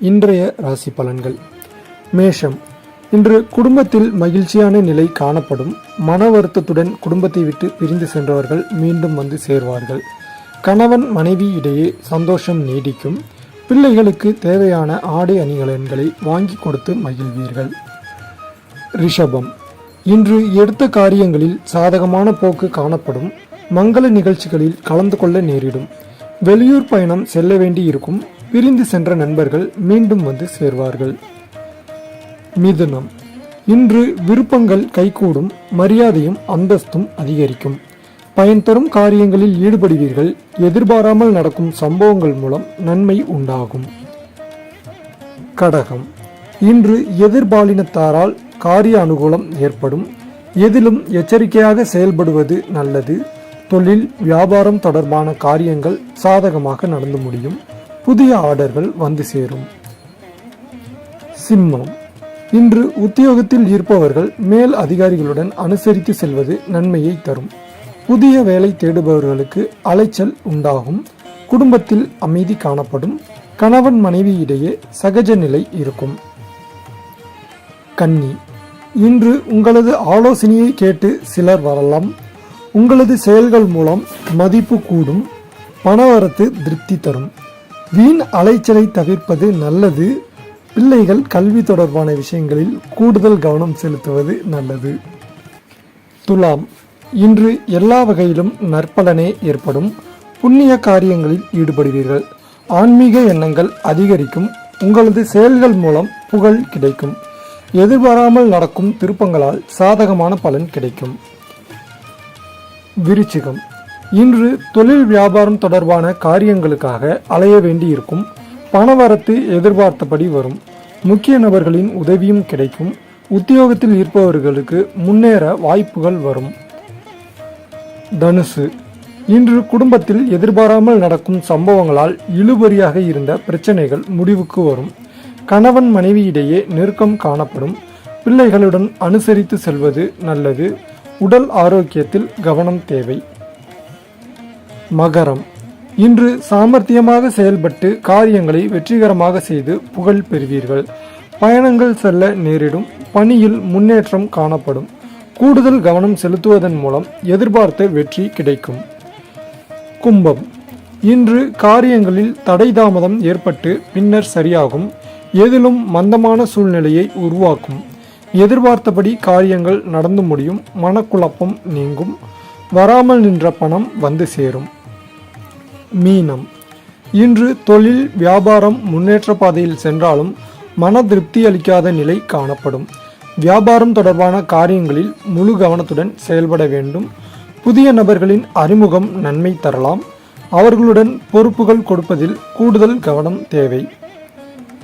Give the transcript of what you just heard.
இன்றைய ராசி பலன்கள். மேஷம். இன்று குடும்பத்தில் மகிழ்ச்சியான நிலை காணப்படும். மன வருத்தத்துடன் குடும்பத்தை விட்டு பிரிந்து சென்றவர்கள் மீண்டும் வந்து சேர்வார்கள். கணவன் மனைவி இடையே சந்தோஷம் நீடிக்கும். பிள்ளைகளுக்கு தேவையான ஆடை அணிகலன்களை வாங்கி கொடுத்து மகிழ்வீர்கள். ரிஷபம். இன்று எடுத்த காரியங்களில் சாதகமான போக்கு காணப்படும். மங்கள நிகழ்ச்சிகளில் கலந்து கொள்ள நேரிடும். வெளியூர் பயணம் செல்ல வேண்டி இருக்கும். பிரிந்து சென்ற நண்பர்கள் மீண்டும் வந்து சேர்வார்கள். மிதுனம். இன்று விருப்பங்கள் கைகூடும். மரியாதையும் அந்தஸ்தும் அதிகரிக்கும். பயன் தரும் காரியங்களில் ஈடுபடுவீர்கள். எதிர்பாராமல் நடக்கும் சம்பவங்கள் மூலம் நன்மை உண்டாகும். கடகம். இன்று எதிர்பாலினத்தாரால் காரிய அனுகூலம் ஏற்படும். எதிலும் எச்சரிக்கையாக செயல்படுவது நல்லது. தொழில் வியாபாரம் தொடர்பான காரியங்கள் சாதகமாக நடந்து முடியும். புதிய ஆர்டர்கள் வந்து சேரும். சிம்மம். இன்று உத்தியோகத்தில் இருப்பவர்கள் மேல் அதிகாரிகளுடன் அனுசரித்து செல்வது நன்மையை தரும். புதிய வேலை தேடுபவர்களுக்கு அலைச்சல் உண்டாகும். குடும்பத்தில் அமைதி காணப்படும். கணவன் மனைவி இடையே சகஜ நிலை இருக்கும். கன்னி. இன்று உங்களது ஆலோசனையை கேட்டு சிலர் வரலாம். உங்களது செயல்கள் மூலம் மதிப்பு கூடும். பணவரத்து திருப்தி தரும். வீண் அலைச்சலை தவிர்ப்பது நல்லது. பிள்ளைகள் கல்வி தொடர்பான விஷயங்களில் கூடுதல் கவனம் செலுத்துவது நல்லது. துலாம். இன்று எல்லா வகையிலும் நற்பலனே ஏற்படும். புண்ணிய காரியங்களில் ஈடுபடுவீர்கள். ஆன்மீக எண்ணங்கள் அதிகரிக்கும். உங்களது செயல்கள் மூலம் புகழ் கிடைக்கும். எதிர்பாராமல் நடக்கும் திருப்பங்களால் சாதகமான பலன் கிடைக்கும். விருச்சிகம். இன்று தொழில் வியாபாரம் தொடர்பான காரியங்களுக்காக அலைய வேண்டியிருக்கும். பணவரத்து எதிர்பார்த்தபடி வரும். முக்கிய நபர்களின் உதவியும் கிடைக்கும். உத்தியோகத்தில் இருப்பவர்களுக்கு முன்னேற வாய்ப்புகள் வரும். தனுசு. இன்று குடும்பத்தில் எதிர்பாராமல் நடக்கும் சம்பவங்களால் இழுபறியாக இருந்த பிரச்சனைகள் முடிவுக்கு வரும். கணவன் மனைவி இடையே நெருக்கம் காணப்படும். பிள்ளைகளுடன் அனுசரித்து செல்வது நல்லது. உடல் ஆரோக்கியத்தில் கவனம் தேவை. மகரம். இன்று சாமர்த்தியமாக செயல்பட்டு காரியங்களை வெற்றிகரமாக செய்து புகழ் பெறுவீர்கள். பயணங்கள் செல்ல நேரிடும். பணியில் முன்னேற்றம் காணப்படும். கூடுதல் கவனம் செலுத்துவதன் மூலம் எதிர்பார்த்த வெற்றி கிடைக்கும். கும்பம். இன்று காரியங்களில் தடை தாமதம் ஏற்பட்டு பின்னர் சரியாகும். எதிலும் மந்தமான சூழ்நிலையை உருவாக்கும். எதிர்பார்த்தபடி காரியங்கள் நடந்து முடியும். மனக்குழப்பம் நீங்கும். வராமல் நின்ற பணம் வந்து சேரும். மீனம். இன்று தொழில் வியாபாரம் முன்னேற்ற பாதையில் சென்றாலும் மன திருப்தி அளிக்காத நிலை காணப்படும். வியாபாரம் தொடர்பான காரியங்களில் முழு கவனத்துடன் செயல்பட வேண்டும். புதிய நபர்களின் அறிமுகம் நன்மை தரலாம். அவர்களுடன் பொறுப்புகள் கொடுப்பதில் கூடுதல் கவனம் தேவை.